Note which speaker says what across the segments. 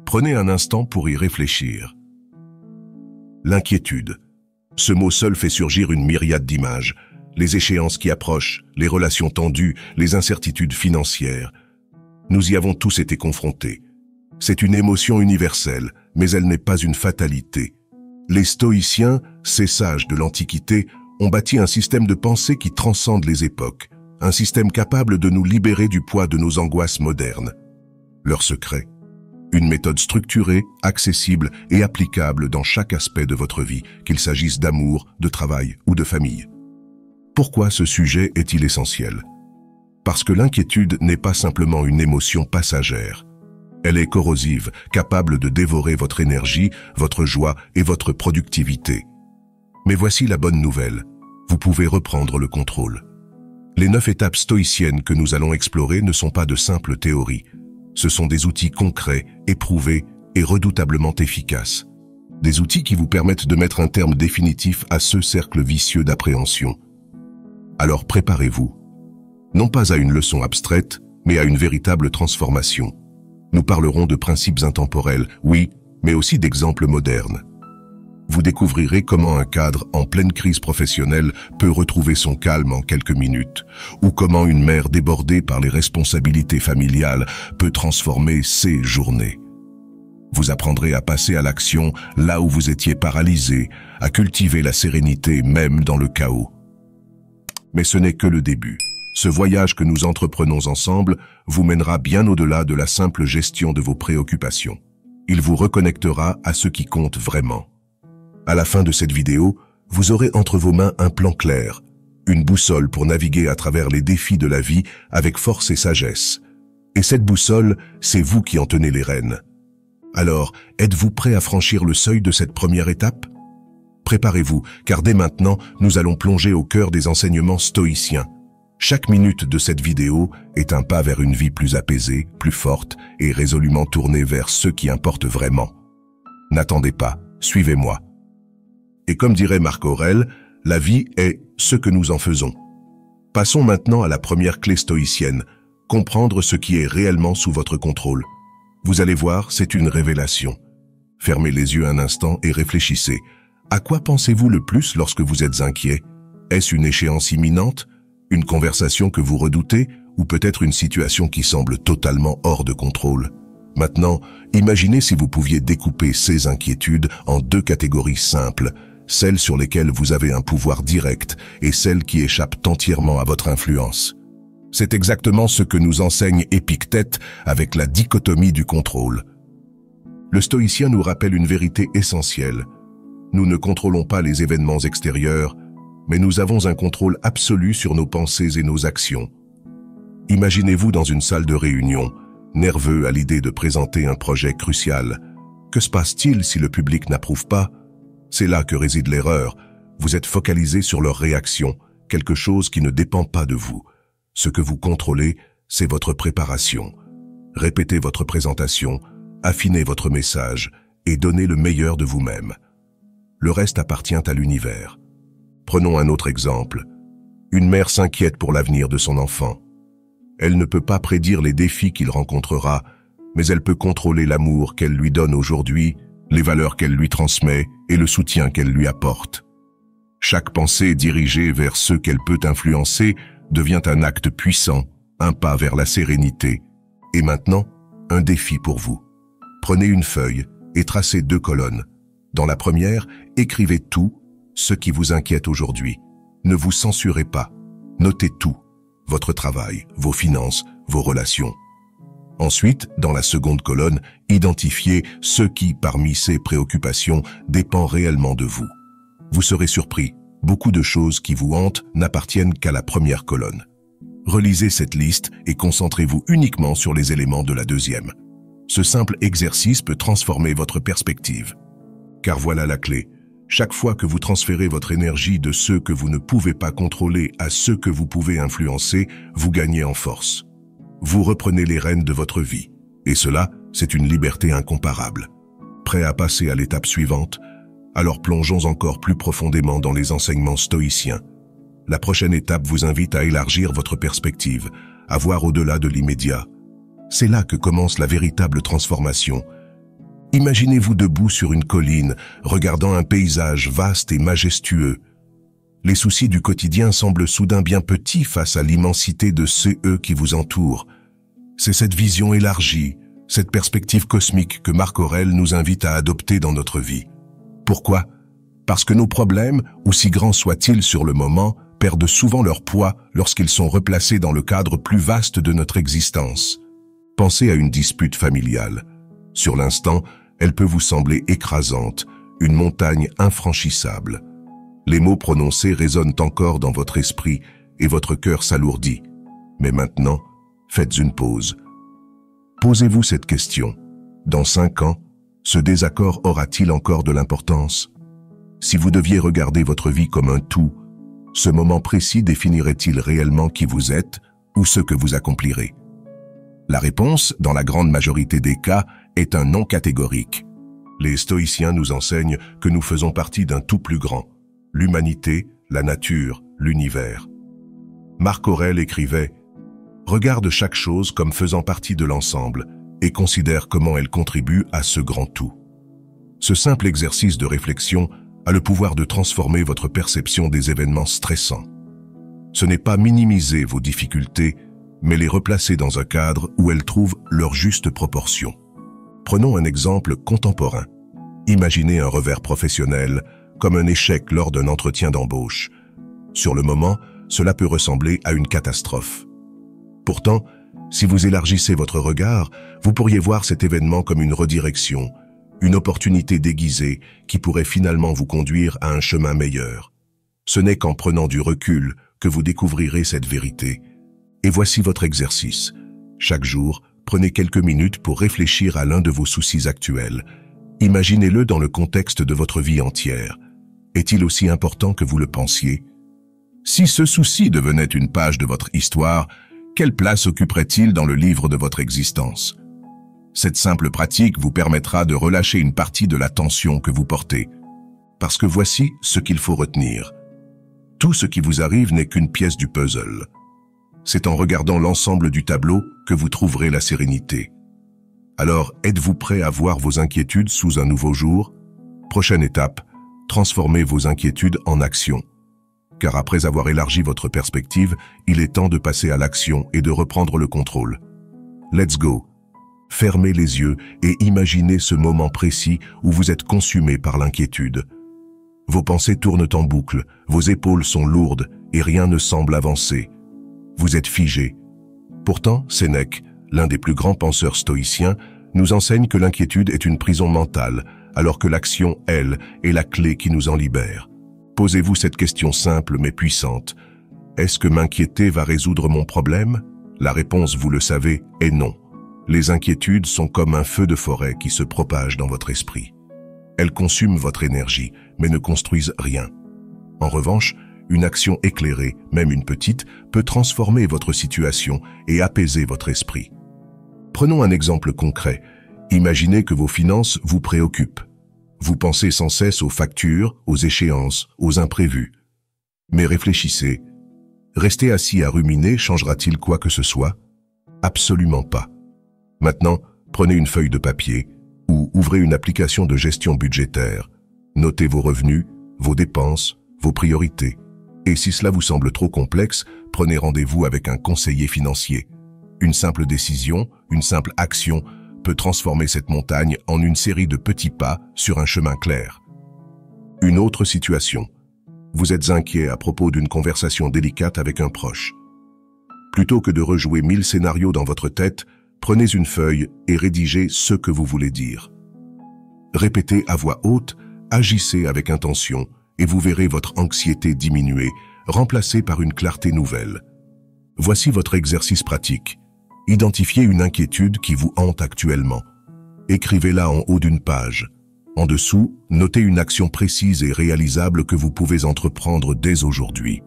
Speaker 1: Prenez un instant pour y réfléchir. L'inquiétude. Ce mot seul fait surgir une myriade d'images. Les échéances qui approchent, les relations tendues, les incertitudes financières. Nous y avons tous été confrontés. C'est une émotion universelle, mais elle n'est pas une fatalité. Les stoïciens, ces sages de l'Antiquité, ont bâti un système de pensée qui transcende les époques, un système capable de nous libérer du poids de nos angoisses modernes. Leur secret? Une méthode structurée, accessible et applicable dans chaque aspect de votre vie, qu'il s'agisse d'amour, de travail ou de famille. Pourquoi ce sujet est-il essentiel? Parce que l'inquiétude n'est pas simplement une émotion passagère. Elle est corrosive, capable de dévorer votre énergie, votre joie et votre productivité. Mais voici la bonne nouvelle. Vous pouvez reprendre le contrôle. Les 9 étapes stoïciennes que nous allons explorer ne sont pas de simples théories. Ce sont des outils concrets, éprouvés et redoutablement efficaces. Des outils qui vous permettent de mettre un terme définitif à ce cercle vicieux d'appréhension. Alors préparez-vous. Non pas à une leçon abstraite, mais à une véritable transformation. Nous parlerons de principes intemporels, oui, mais aussi d'exemples modernes. Vous découvrirez comment un cadre en pleine crise professionnelle peut retrouver son calme en quelques minutes, ou comment une mère débordée par les responsabilités familiales peut transformer ses journées. Vous apprendrez à passer à l'action là où vous étiez paralysé, à cultiver la sérénité même dans le chaos. Mais ce n'est que le début. Ce voyage que nous entreprenons ensemble vous mènera bien au-delà de la simple gestion de vos préoccupations. Il vous reconnectera à ce qui compte vraiment. À la fin de cette vidéo, vous aurez entre vos mains un plan clair, une boussole pour naviguer à travers les défis de la vie avec force et sagesse. Et cette boussole, c'est vous qui en tenez les rênes. Alors, êtes-vous prêt à franchir le seuil de cette première étape? Préparez-vous, car dès maintenant, nous allons plonger au cœur des enseignements stoïciens. Chaque minute de cette vidéo est un pas vers une vie plus apaisée, plus forte et résolument tournée vers ce qui importe vraiment. N'attendez pas, suivez-moi. Et comme dirait Marc Aurèle, la vie est ce que nous en faisons. Passons maintenant à la première clé stoïcienne, comprendre ce qui est réellement sous votre contrôle. Vous allez voir, c'est une révélation. Fermez les yeux un instant et réfléchissez. À quoi pensez-vous le plus lorsque vous êtes inquiet? Est-ce une échéance imminente? Une conversation que vous redoutez? Ou peut-être une situation qui semble totalement hors de contrôle? Maintenant, imaginez si vous pouviez découper ces inquiétudes en 2 catégories simples, celles sur lesquelles vous avez un pouvoir direct et celles qui échappent entièrement à votre influence. C'est exactement ce que nous enseigne Épictète avec la dichotomie du contrôle. Le stoïcien nous rappelle une vérité essentielle. Nous ne contrôlons pas les événements extérieurs, mais nous avons un contrôle absolu sur nos pensées et nos actions. Imaginez-vous dans une salle de réunion, nerveux à l'idée de présenter un projet crucial. Que se passe-t-il si le public n'approuve pas? C'est là que réside l'erreur. Vous êtes focalisé sur leur réaction, quelque chose qui ne dépend pas de vous. Ce que vous contrôlez, c'est votre préparation. Répétez votre présentation, affinez votre message et donnez le meilleur de vous-même. Le reste appartient à l'univers. Prenons un autre exemple. Une mère s'inquiète pour l'avenir de son enfant. Elle ne peut pas prédire les défis qu'il rencontrera, mais elle peut contrôler l'amour qu'elle lui donne aujourd'hui, les valeurs qu'elle lui transmet et le soutien qu'elle lui apporte. Chaque pensée dirigée vers ce qu'elle peut influencer devient un acte puissant, un pas vers la sérénité. Et maintenant, un défi pour vous. Prenez une feuille et tracez 2 colonnes. Dans la première, écrivez tout, ce qui vous inquiète aujourd'hui. Ne vous censurez pas. Notez tout. Votre travail, vos finances, vos relations. Ensuite, dans la seconde colonne, identifiez ce qui, parmi ces préoccupations, dépend réellement de vous. Vous serez surpris, beaucoup de choses qui vous hantent n'appartiennent qu'à la première colonne. Relisez cette liste et concentrez-vous uniquement sur les éléments de la deuxième. Ce simple exercice peut transformer votre perspective. Car voilà la clé. Chaque fois que vous transférez votre énergie de ceux que vous ne pouvez pas contrôler à ceux que vous pouvez influencer, vous gagnez en force. Vous reprenez les rênes de votre vie. Et cela, c'est une liberté incomparable. Prêt à passer à l'étape suivante? Alors plongeons encore plus profondément dans les enseignements stoïciens. La prochaine étape vous invite à élargir votre perspective, à voir au-delà de l'immédiat. C'est là que commence la véritable transformation. Imaginez-vous debout sur une colline, regardant un paysage vaste et majestueux. Les soucis du quotidien semblent soudain bien petits face à l'immensité de ceux qui vous entourent. C'est cette vision élargie, cette perspective cosmique que Marc Aurèle nous invite à adopter dans notre vie. Pourquoi? Parce que nos problèmes, aussi grands soient-ils sur le moment, perdent souvent leur poids lorsqu'ils sont replacés dans le cadre plus vaste de notre existence. Pensez à une dispute familiale. Sur l'instant, elle peut vous sembler écrasante, une montagne infranchissable. Les mots prononcés résonnent encore dans votre esprit et votre cœur s'alourdit. Mais maintenant, faites une pause. Posez-vous cette question. Dans 5 ans, ce désaccord aura-t-il encore de l'importance? Si vous deviez regarder votre vie comme un tout, ce moment précis définirait-il réellement qui vous êtes ou ce que vous accomplirez? La réponse, dans la grande majorité des cas, est un non catégorique. Les stoïciens nous enseignent que nous faisons partie d'un tout plus grand, l'humanité, la nature, l'univers. Marc Aurèle écrivait « Regarde chaque chose comme faisant partie de l'ensemble et considère comment elle contribue à ce grand tout. » Ce simple exercice de réflexion a le pouvoir de transformer votre perception des événements stressants. Ce n'est pas minimiser vos difficultés, mais les replacer dans un cadre où elles trouvent leur juste proportion. Prenons un exemple contemporain. Imaginez un revers professionnel comme un échec lors d'un entretien d'embauche. Sur le moment, cela peut ressembler à une catastrophe. Pourtant, si vous élargissez votre regard, vous pourriez voir cet événement comme une redirection, une opportunité déguisée qui pourrait finalement vous conduire à un chemin meilleur. Ce n'est qu'en prenant du recul que vous découvrirez cette vérité. Et voici votre exercice. Chaque jour, prenez quelques minutes pour réfléchir à l'un de vos soucis actuels. Imaginez-le dans le contexte de votre vie entière. Est-il aussi important que vous le pensiez? Si ce souci devenait une page de votre histoire, quelle place occuperait-il dans le livre de votre existence? Cette simple pratique vous permettra de relâcher une partie de la tension que vous portez. Parce que voici ce qu'il faut retenir. Tout ce qui vous arrive n'est qu'une pièce du puzzle. C'est en regardant l'ensemble du tableau que vous trouverez la sérénité. Alors, êtes-vous prêt à voir vos inquiétudes sous un nouveau jour? Prochaine étape, transformez vos inquiétudes en action. Car après avoir élargi votre perspective, il est temps de passer à l'action et de reprendre le contrôle. Let's go! Fermez les yeux et imaginez ce moment précis où vous êtes consumé par l'inquiétude. Vos pensées tournent en boucle, vos épaules sont lourdes et rien ne semble avancer. Vous êtes figé. Pourtant, Sénèque, l'un des plus grands penseurs stoïciens, nous enseigne que l'inquiétude est une prison mentale, alors que l'action, elle, est la clé qui nous en libère. Posez-vous cette question simple mais puissante. Est-ce que m'inquiéter va résoudre mon problème? La réponse, vous le savez, est non. Les inquiétudes sont comme un feu de forêt qui se propage dans votre esprit. Elles consument votre énergie, mais ne construisent rien. En revanche, une action éclairée, même une petite, peut transformer votre situation et apaiser votre esprit. Prenons un exemple concret. Imaginez que vos finances vous préoccupent. Vous pensez sans cesse aux factures, aux échéances, aux imprévus. Mais réfléchissez. Rester assis à ruminer changera-t-il quoi que ce soit? Absolument pas. Maintenant, prenez une feuille de papier ou ouvrez une application de gestion budgétaire. Notez vos revenus, vos dépenses, vos priorités. Et si cela vous semble trop complexe, prenez rendez-vous avec un conseiller financier. Une simple décision, une simple action peut transformer cette montagne en une série de petits pas sur un chemin clair. Une autre situation. Vous êtes inquiet à propos d'une conversation délicate avec un proche. Plutôt que de rejouer 1000 scénarios dans votre tête, prenez une feuille et rédigez ce que vous voulez dire. Répétez à voix haute, agissez avec intention et vous verrez votre anxiété diminuer, remplacée par une clarté nouvelle. Voici votre exercice pratique. Identifiez une inquiétude qui vous hante actuellement. Écrivez-la en haut d'une page. En dessous, notez une action précise et réalisable que vous pouvez entreprendre dès aujourd'hui.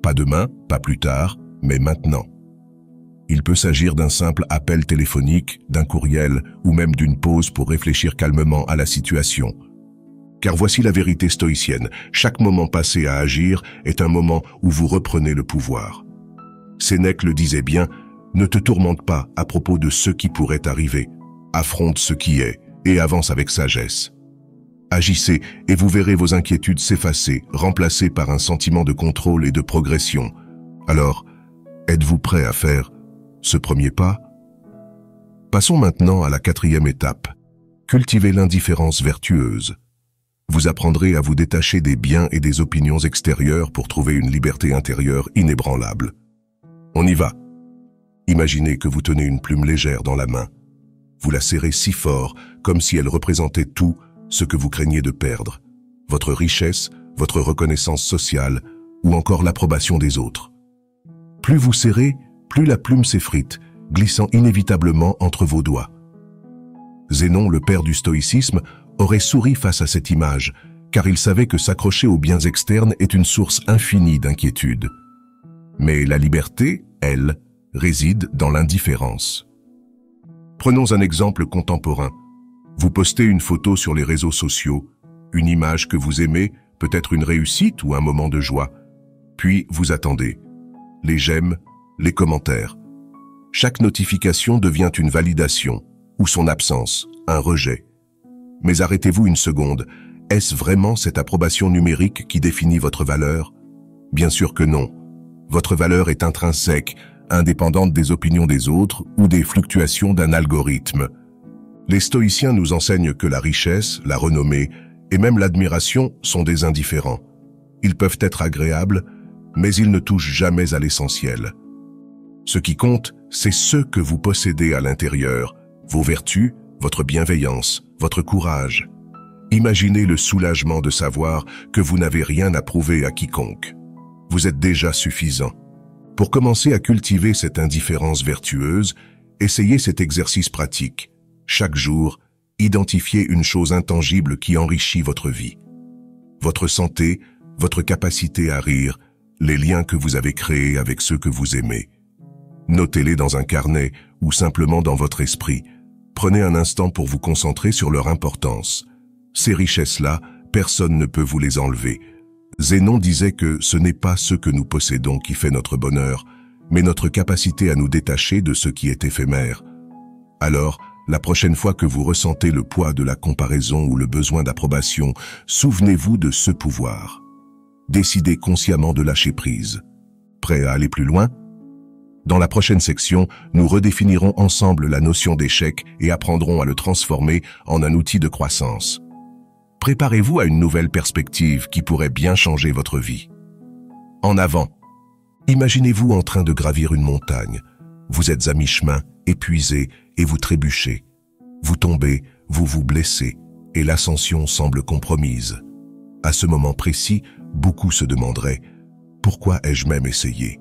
Speaker 1: Pas demain, pas plus tard, mais maintenant. Il peut s'agir d'un simple appel téléphonique, d'un courriel ou même d'une pause pour réfléchir calmement à la situation. Car voici la vérité stoïcienne, chaque moment passé à agir est un moment où vous reprenez le pouvoir. Sénèque le disait bien, ne te tourmente pas à propos de ce qui pourrait arriver. Affronte ce qui est et avance avec sagesse. Agissez et vous verrez vos inquiétudes s'effacer, remplacées par un sentiment de contrôle et de progression. Alors, êtes-vous prêt à faire ce premier pas? Passons maintenant à la 4e étape. Cultivez l'indifférence vertueuse. Vous apprendrez à vous détacher des biens et des opinions extérieures pour trouver une liberté intérieure inébranlable. On y va. Imaginez que vous tenez une plume légère dans la main. Vous la serrez si fort, comme si elle représentait tout ce que vous craignez de perdre. Votre richesse, votre reconnaissance sociale, ou encore l'approbation des autres. Plus vous serrez, plus la plume s'effrite, glissant inévitablement entre vos doigts. Zénon, le père du stoïcisme, aurait souri face à cette image, car il savait que s'accrocher aux biens externes est une source infinie d'inquiétude. Mais la liberté, elle, réside dans l'indifférence. Prenons un exemple contemporain. Vous postez une photo sur les réseaux sociaux, une image que vous aimez, peut-être une réussite ou un moment de joie. Puis vous attendez. Les j'aime, les commentaires. Chaque notification devient une validation, ou son absence, un rejet. Mais arrêtez-vous une seconde, est-ce vraiment cette approbation numérique qui définit votre valeur? Bien sûr que non. Votre valeur est intrinsèque, indépendante des opinions des autres ou des fluctuations d'un algorithme. Les stoïciens nous enseignent que la richesse, la renommée et même l'admiration sont des indifférents. Ils peuvent être agréables, mais ils ne touchent jamais à l'essentiel. Ce qui compte, c'est ce que vous possédez à l'intérieur, vos vertus, votre bienveillance, votre courage. Imaginez le soulagement de savoir que vous n'avez rien à prouver à quiconque. Vous êtes déjà suffisant. Pour commencer à cultiver cette indifférence vertueuse, essayez cet exercice pratique. Chaque jour, identifiez une chose intangible qui enrichit votre vie. Votre santé, votre capacité à rire, les liens que vous avez créés avec ceux que vous aimez. Notez-les dans un carnet ou simplement dans votre esprit. Prenez un instant pour vous concentrer sur leur importance. Ces richesses-là, personne ne peut vous les enlever. Zénon disait que ce n'est pas ce que nous possédons qui fait notre bonheur, mais notre capacité à nous détacher de ce qui est éphémère. Alors, la prochaine fois que vous ressentez le poids de la comparaison ou le besoin d'approbation, souvenez-vous de ce pouvoir. Décidez consciemment de lâcher prise. Prêt à aller plus loin? Dans la prochaine section, nous redéfinirons ensemble la notion d'échec et apprendrons à le transformer en un outil de croissance. Préparez-vous à une nouvelle perspective qui pourrait bien changer votre vie. En avant. Imaginez-vous en train de gravir une montagne. Vous êtes à mi-chemin, épuisé, et vous trébuchez. Vous tombez, vous vous blessez, et l'ascension semble compromise. À ce moment précis, beaucoup se demanderaient « Pourquoi ai-je même essayé ?»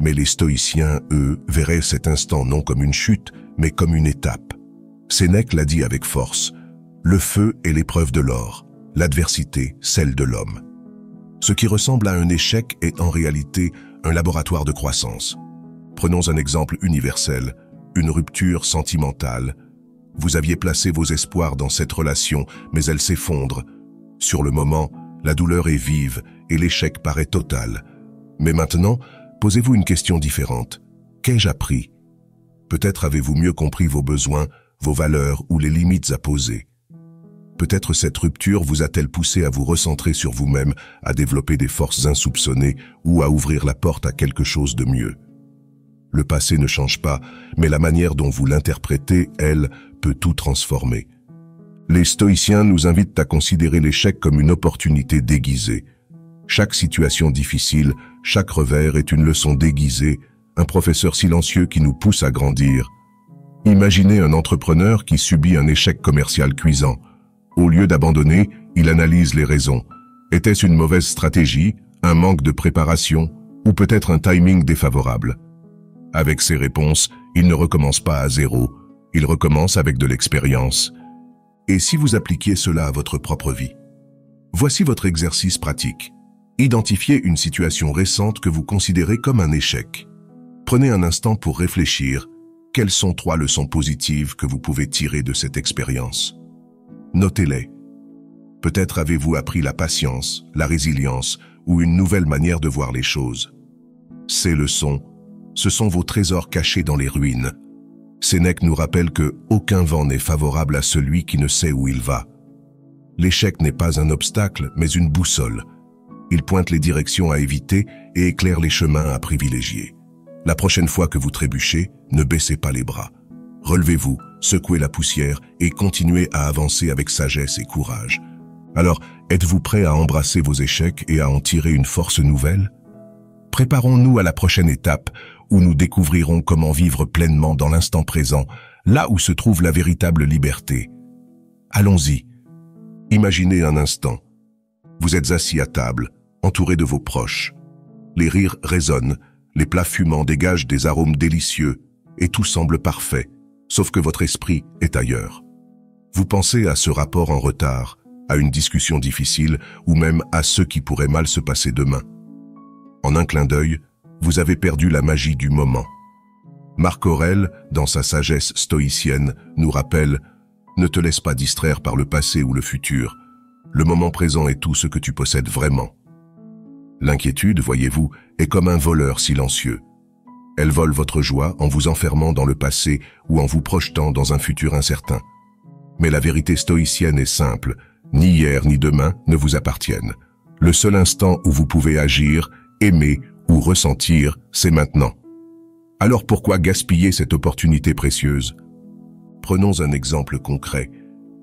Speaker 1: Mais les stoïciens, eux, verraient cet instant non comme une chute, mais comme une étape. Sénèque l'a dit avec force. Le feu est l'épreuve de l'or, l'adversité celle de l'homme. Ce qui ressemble à un échec est en réalité un laboratoire de croissance. Prenons un exemple universel, une rupture sentimentale. Vous aviez placé vos espoirs dans cette relation, mais elle s'effondre. Sur le moment, la douleur est vive et l'échec paraît total. Mais maintenant, posez-vous une question différente. Qu'ai-je appris? Peut-être avez-vous mieux compris vos besoins, vos valeurs ou les limites à poser. Peut-être cette rupture vous a-t-elle poussé à vous recentrer sur vous-même, à développer des forces insoupçonnées ou à ouvrir la porte à quelque chose de mieux. Le passé ne change pas, mais la manière dont vous l'interprétez, elle, peut tout transformer. Les stoïciens nous invitent à considérer l'échec comme une opportunité déguisée. Chaque situation difficile, chaque revers est une leçon déguisée, un professeur silencieux qui nous pousse à grandir. Imaginez un entrepreneur qui subit un échec commercial cuisant. Au lieu d'abandonner, il analyse les raisons. Était-ce une mauvaise stratégie, un manque de préparation ou peut-être un timing défavorable? Avec ces réponses, il ne recommence pas à zéro, il recommence avec de l'expérience. Et si vous appliquiez cela à votre propre vie? Voici votre exercice pratique. Identifiez une situation récente que vous considérez comme un échec. Prenez un instant pour réfléchir. Quelles sont 3 leçons positives que vous pouvez tirer de cette expérience? Notez-les. Peut-être avez-vous appris la patience, la résilience ou une nouvelle manière de voir les choses. Ces leçons, ce sont vos trésors cachés dans les ruines. Sénèque nous rappelle que aucun vent n'est favorable à celui qui ne sait où il va. L'échec n'est pas un obstacle, mais une boussole. Il pointe les directions à éviter et éclaire les chemins à privilégier. La prochaine fois que vous trébuchez, ne baissez pas les bras. Relevez-vous, secouez la poussière et continuez à avancer avec sagesse et courage. Alors, êtes-vous prêt à embrasser vos échecs et à en tirer une force nouvelle? Préparons-nous à la prochaine étape où nous découvrirons comment vivre pleinement dans l'instant présent, là où se trouve la véritable liberté. Allons-y. Imaginez un instant. Vous êtes assis à table, entouré de vos proches. Les rires résonnent, les plats fumants dégagent des arômes délicieux et tout semble parfait, sauf que votre esprit est ailleurs. Vous pensez à ce rapport en retard, à une discussion difficile ou même à ce qui pourrait mal se passer demain. En un clin d'œil, vous avez perdu la magie du moment. Marc Aurèle, dans sa sagesse stoïcienne, nous rappelle « Ne te laisse pas distraire par le passé ou le futur. Le moment présent est tout ce que tu possèdes vraiment. » L'inquiétude, voyez-vous, est comme un voleur silencieux. Elle vole votre joie en vous enfermant dans le passé ou en vous projetant dans un futur incertain. Mais la vérité stoïcienne est simple, ni hier ni demain ne vous appartiennent. Le seul instant où vous pouvez agir, aimer ou ressentir, c'est maintenant. Alors pourquoi gaspiller cette opportunité précieuse? Prenons un exemple concret.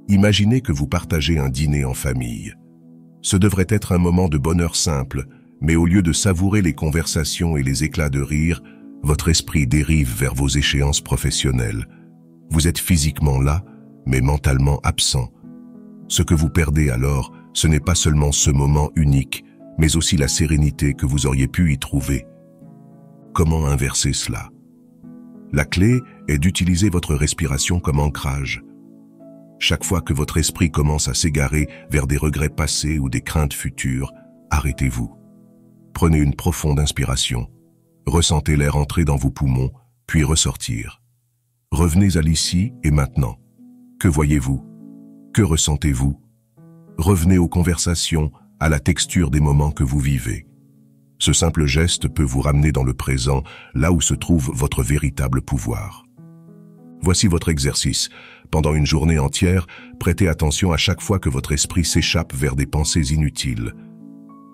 Speaker 1: Imaginez que vous partagez un dîner en famille. Ce devrait être un moment de bonheur simple, mais au lieu de savourer les conversations et les éclats de rire, votre esprit dérive vers vos échéances professionnelles. Vous êtes physiquement là, mais mentalement absent. Ce que vous perdez alors, ce n'est pas seulement ce moment unique, mais aussi la sérénité que vous auriez pu y trouver. Comment inverser cela? La clé est d'utiliser votre respiration comme ancrage. Chaque fois que votre esprit commence à s'égarer vers des regrets passés ou des craintes futures, arrêtez-vous. Prenez une profonde inspiration. Ressentez l'air entrer dans vos poumons, puis ressortir. Revenez à l'ici et maintenant. Que voyez-vous? Que ressentez-vous? Revenez aux conversations, à la texture des moments que vous vivez. Ce simple geste peut vous ramener dans le présent, là où se trouve votre véritable pouvoir. Voici votre exercice. Pendant une journée entière, prêtez attention à chaque fois que votre esprit s'échappe vers des pensées inutiles.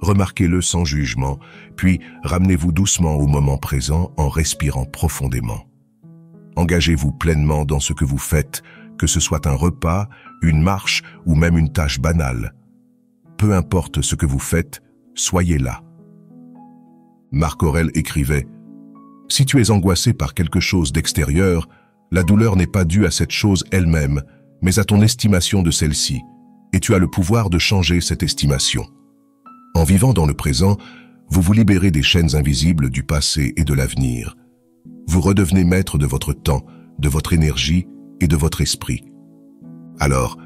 Speaker 1: Remarquez-le sans jugement, puis ramenez-vous doucement au moment présent en respirant profondément. Engagez-vous pleinement dans ce que vous faites, que ce soit un repas, une marche ou même une tâche banale. Peu importe ce que vous faites, soyez là. Marc Aurèle écrivait « Si tu es angoissé par quelque chose d'extérieur, la douleur n'est pas due à cette chose elle-même, mais à ton estimation de celle-ci, et tu as le pouvoir de changer cette estimation. En vivant dans le présent, vous vous libérez des chaînes invisibles du passé et de l'avenir. Vous redevenez maître de votre temps, de votre énergie et de votre esprit. Alors,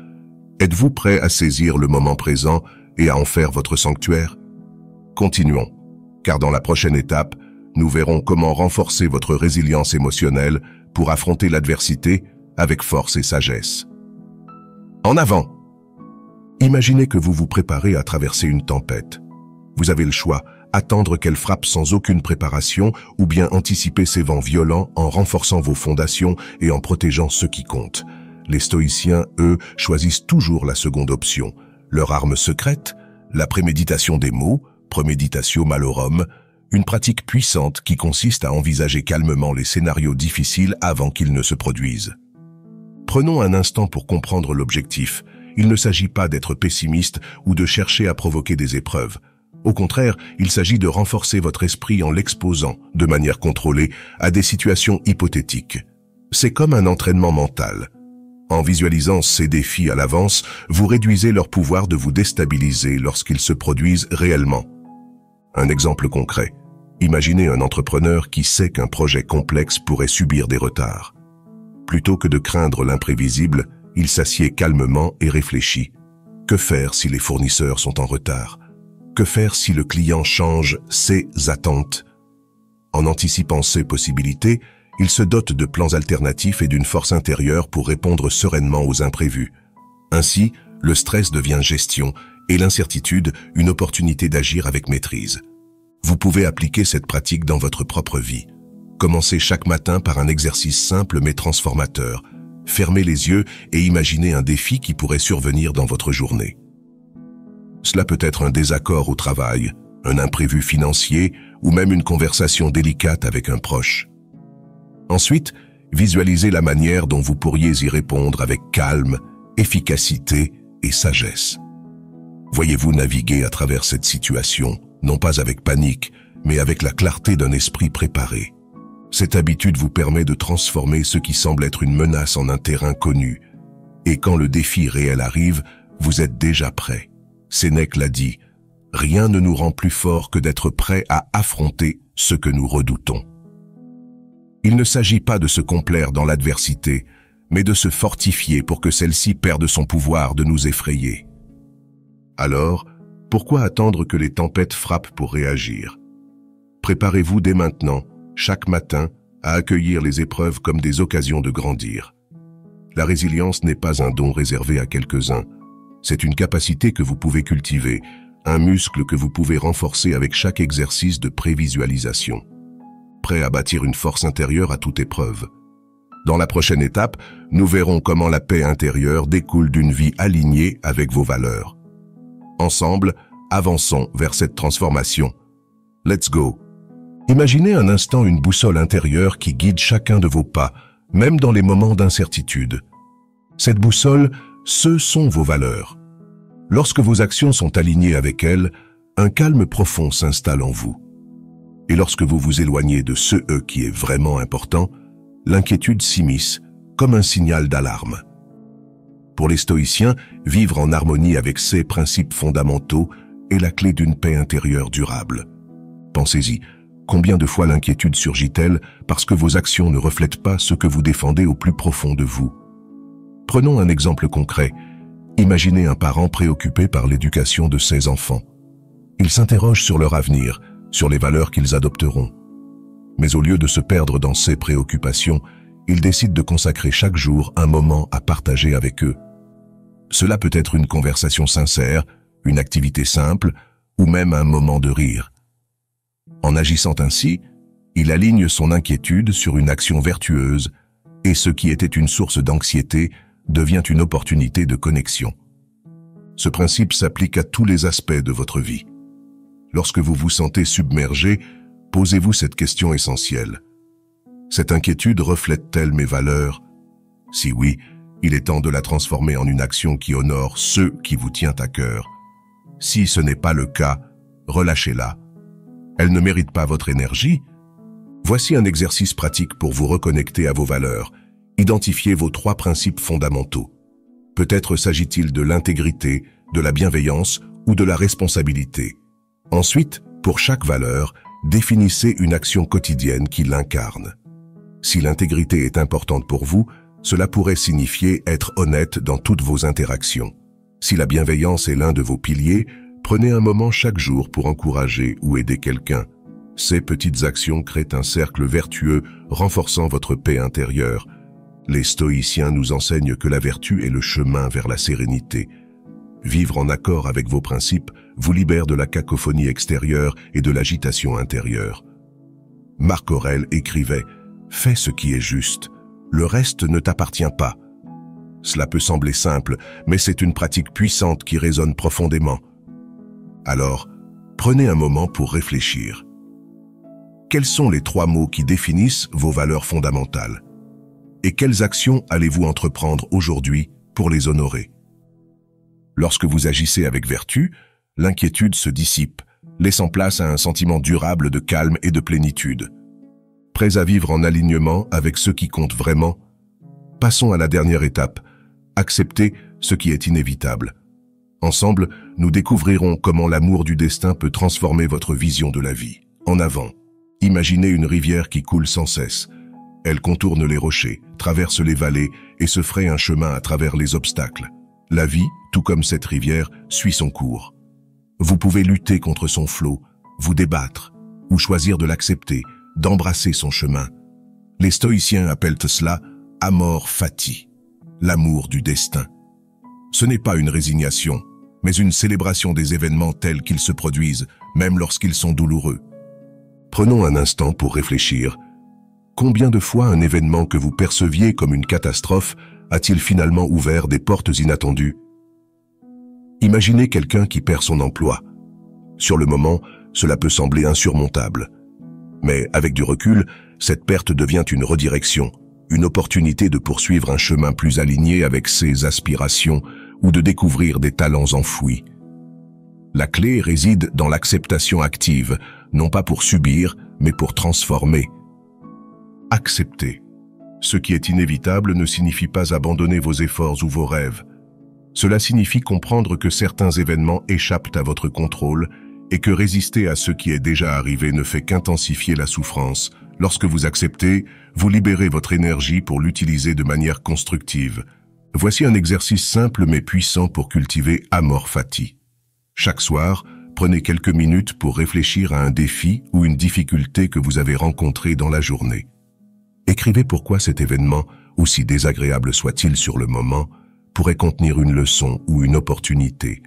Speaker 1: êtes-vous prêt à saisir le moment présent et à en faire votre sanctuaire? Continuons, car dans la prochaine étape, nous verrons comment renforcer votre résilience émotionnelle pour affronter l'adversité avec force et sagesse. En avant! Imaginez que vous vous préparez à traverser une tempête. Vous avez le choix, attendre qu'elle frappe sans aucune préparation ou bien anticiper ces vents violents en renforçant vos fondations et en protégeant ce qui compte. Les stoïciens, eux, choisissent toujours la seconde option. Leur arme secrète, la préméditation des mots, premeditatio malorum, une pratique puissante qui consiste à envisager calmement les scénarios difficiles avant qu'ils ne se produisent. Prenons un instant pour comprendre l'objectif. Il ne s'agit pas d'être pessimiste ou de chercher à provoquer des épreuves. Au contraire, il s'agit de renforcer votre esprit en l'exposant, de manière contrôlée, à des situations hypothétiques. C'est comme un entraînement mental. En visualisant ces défis à l'avance, vous réduisez leur pouvoir de vous déstabiliser lorsqu'ils se produisent réellement. Un exemple concret. Imaginez un entrepreneur qui sait qu'un projet complexe pourrait subir des retards. Plutôt que de craindre l'imprévisible, il s'assied calmement et réfléchit. Que faire si les fournisseurs sont en retard? Que faire si le client change ses attentes? En anticipant ces possibilités, il se dote de plans alternatifs et d'une force intérieure pour répondre sereinement aux imprévus. Ainsi, le stress devient gestion et l'incertitude une opportunité d'agir avec maîtrise. Vous pouvez appliquer cette pratique dans votre propre vie. Commencez chaque matin par un exercice simple mais transformateur. Fermez les yeux et imaginez un défi qui pourrait survenir dans votre journée. Cela peut être un désaccord au travail, un imprévu financier ou même une conversation délicate avec un proche. Ensuite, visualisez la manière dont vous pourriez y répondre avec calme, efficacité et sagesse. Voyez-vous naviguer à travers cette situation, non pas avec panique, mais avec la clarté d'un esprit préparé. Cette habitude vous permet de transformer ce qui semble être une menace en un terrain connu. Et quand le défi réel arrive, vous êtes déjà prêt. Sénèque l'a dit, « Rien ne nous rend plus forts que d'être prêts à affronter ce que nous redoutons. » Il ne s'agit pas de se complaire dans l'adversité, mais de se fortifier pour que celle-ci perde son pouvoir de nous effrayer. Alors, pourquoi attendre que les tempêtes frappent pour réagir? Préparez-vous dès maintenant, chaque matin, à accueillir les épreuves comme des occasions de grandir. La résilience n'est pas un don réservé à quelques-uns. C'est une capacité que vous pouvez cultiver, un muscle que vous pouvez renforcer avec chaque exercice de prévisualisation. Prêt à bâtir une force intérieure à toute épreuve. Dans la prochaine étape, nous verrons comment la paix intérieure découle d'une vie alignée avec vos valeurs. Ensemble, avançons vers cette transformation. Let's go! Imaginez un instant une boussole intérieure qui guide chacun de vos pas, même dans les moments d'incertitude. Cette boussole, ce sont vos valeurs. Lorsque vos actions sont alignées avec elles, un calme profond s'installe en vous. Et lorsque vous vous éloignez de ce « qui est vraiment important », l'inquiétude s'immisce comme un signal d'alarme. Pour les stoïciens, vivre en harmonie avec ces principes fondamentaux est la clé d'une paix intérieure durable. Pensez-y, combien de fois l'inquiétude surgit-elle parce que vos actions ne reflètent pas ce que vous défendez au plus profond de vous? Prenons un exemple concret. Imaginez un parent préoccupé par l'éducation de ses enfants. Il s'interroge sur leur avenir, sur les valeurs qu'ils adopteront. Mais au lieu de se perdre dans ces préoccupations, il décide de consacrer chaque jour un moment à partager avec eux. Cela peut être une conversation sincère, une activité simple, ou même un moment de rire. En agissant ainsi, il aligne son inquiétude sur une action vertueuse, et ce qui était une source d'anxiété devient une opportunité de connexion. Ce principe s'applique à tous les aspects de votre vie. Lorsque vous vous sentez submergé, posez-vous cette question essentielle. Cette inquiétude reflète-t-elle mes valeurs? Si oui, il est temps de la transformer en une action qui honore ceux qui vous tient à cœur. Si ce n'est pas le cas, relâchez-la. Elle ne mérite pas votre énergie? Voici un exercice pratique pour vous reconnecter à vos valeurs. Identifiez vos 3 principes fondamentaux. Peut-être s'agit-il de l'intégrité, de la bienveillance ou de la responsabilité. Ensuite, pour chaque valeur, définissez une action quotidienne qui l'incarne. Si l'intégrité est importante pour vous, cela pourrait signifier être honnête dans toutes vos interactions. Si la bienveillance est l'un de vos piliers, prenez un moment chaque jour pour encourager ou aider quelqu'un. Ces petites actions créent un cercle vertueux renforçant votre paix intérieure. Les stoïciens nous enseignent que la vertu est le chemin vers la sérénité. Vivre en accord avec vos principes vous libère de la cacophonie extérieure et de l'agitation intérieure. Marc Aurèle écrivait « Fais ce qui est juste, le reste ne t'appartient pas ». Cela peut sembler simple, mais c'est une pratique puissante qui résonne profondément. Alors, prenez un moment pour réfléchir. Quels sont les 3 mots qui définissent vos valeurs fondamentales? Et quelles actions allez-vous entreprendre aujourd'hui pour les honorer? Lorsque vous agissez avec vertu, l'inquiétude se dissipe, laissant place à un sentiment durable de calme et de plénitude. Prêts à vivre en alignement avec ce qui compte vraiment? Passons à la dernière étape, accepter ce qui est inévitable. Ensemble, nous découvrirons comment l'amour du destin peut transformer votre vision de la vie. En avant, imaginez une rivière qui coule sans cesse. Elle contourne les rochers, traverse les vallées et se fraye un chemin à travers les obstacles. La vie, tout comme cette rivière, suit son cours. Vous pouvez lutter contre son flot, vous débattre, ou choisir de l'accepter, d'embrasser son chemin. Les stoïciens appellent cela « amor fati », l'amour du destin. Ce n'est pas une résignation, mais une célébration des événements tels qu'ils se produisent, même lorsqu'ils sont douloureux. Prenons un instant pour réfléchir. Combien de fois un événement que vous perceviez comme une catastrophe a-t-il finalement ouvert des portes inattendues? Imaginez quelqu'un qui perd son emploi. Sur le moment, cela peut sembler insurmontable. Mais avec du recul, cette perte devient une redirection, une opportunité de poursuivre un chemin plus aligné avec ses aspirations ou de découvrir des talents enfouis. La clé réside dans l'acceptation active, non pas pour subir, mais pour transformer. Accepter. Ce qui est inévitable ne signifie pas abandonner vos efforts ou vos rêves. Cela signifie comprendre que certains événements échappent à votre contrôle et que résister à ce qui est déjà arrivé ne fait qu'intensifier la souffrance. Lorsque vous acceptez, vous libérez votre énergie pour l'utiliser de manière constructive. Voici un exercice simple mais puissant pour cultiver Amor Fati. Chaque soir, prenez quelques minutes pour réfléchir à un défi ou une difficulté que vous avez rencontré dans la journée. Écrivez pourquoi cet événement, aussi désagréable soit-il sur le moment, pourrait contenir une leçon ou une opportunité.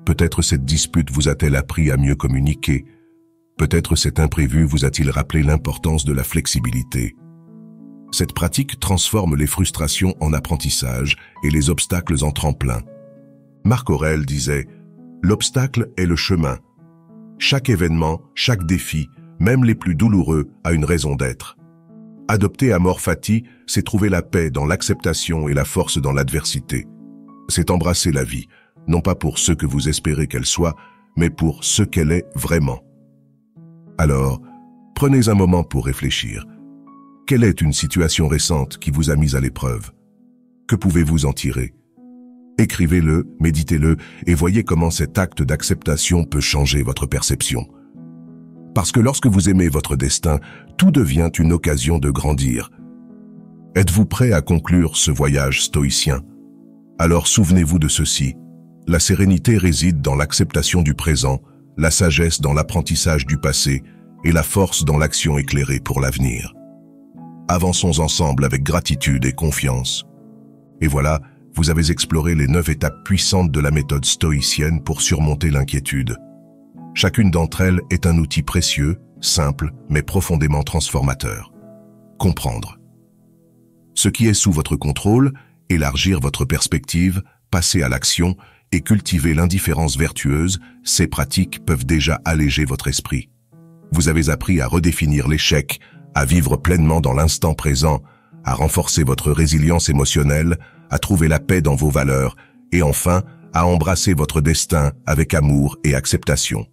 Speaker 1: Peut-être cette dispute vous a-t-elle appris à mieux communiquer. Peut-être cet imprévu vous a-t-il rappelé l'importance de la flexibilité. Cette pratique transforme les frustrations en apprentissage et les obstacles en tremplin. Marc Aurèle disait « L'obstacle est le chemin. Chaque événement, chaque défi, même les plus douloureux, a une raison d'être. » Adopter Amor Fati, c'est trouver la paix dans l'acceptation et la force dans l'adversité. C'est embrasser la vie, non pas pour ce que vous espérez qu'elle soit, mais pour ce qu'elle est vraiment. Alors, prenez un moment pour réfléchir. Quelle est une situation récente qui vous a mis à l'épreuve? Que pouvez-vous en tirer? Écrivez-le, méditez-le et voyez comment cet acte d'acceptation peut changer votre perception. Parce que lorsque vous aimez votre destin, tout devient une occasion de grandir. Êtes-vous prêt à conclure ce voyage stoïcien? Alors souvenez-vous de ceci. La sérénité réside dans l'acceptation du présent, la sagesse dans l'apprentissage du passé et la force dans l'action éclairée pour l'avenir. Avançons ensemble avec gratitude et confiance. Et voilà, vous avez exploré les 9 étapes puissantes de la méthode stoïcienne pour surmonter l'inquiétude. Chacune d'entre elles est un outil précieux, simple, mais profondément transformateur. Comprendre. Ce qui est sous votre contrôle, élargir votre perspective, passer à l'action et cultiver l'indifférence vertueuse, ces pratiques peuvent déjà alléger votre esprit. Vous avez appris à redéfinir l'échec, à vivre pleinement dans l'instant présent, à renforcer votre résilience émotionnelle, à trouver la paix dans vos valeurs et enfin à embrasser votre destin avec amour et acceptation.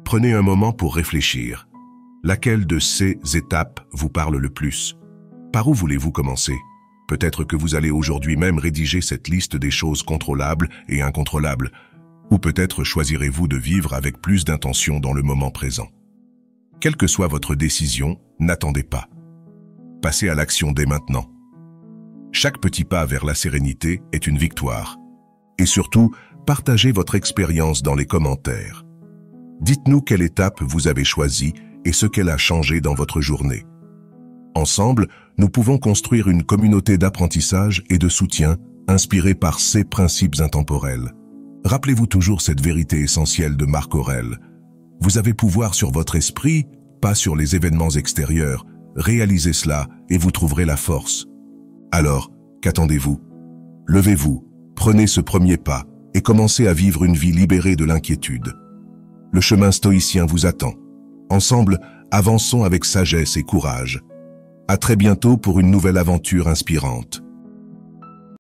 Speaker 1: Prenez un moment pour réfléchir. Laquelle de ces étapes vous parle le plus? Par où voulez-vous commencer? Peut-être que vous allez aujourd'hui même rédiger cette liste des choses contrôlables et incontrôlables. Ou peut-être choisirez-vous de vivre avec plus d'intention dans le moment présent. Quelle que soit votre décision, n'attendez pas. Passez à l'action dès maintenant. Chaque petit pas vers la sérénité est une victoire. Et surtout, partagez votre expérience dans les commentaires. Dites-nous quelle étape vous avez choisie et ce qu'elle a changé dans votre journée. Ensemble, nous pouvons construire une communauté d'apprentissage et de soutien inspirée par ces principes intemporels. Rappelez-vous toujours cette vérité essentielle de Marc Aurèle. Vous avez pouvoir sur votre esprit, pas sur les événements extérieurs. Réalisez cela et vous trouverez la force. Alors, qu'attendez-vous? Levez-vous, prenez ce premier pas et commencez à vivre une vie libérée de l'inquiétude. Le chemin stoïcien vous attend. Ensemble, avançons avec sagesse et courage. À très bientôt pour une nouvelle aventure inspirante.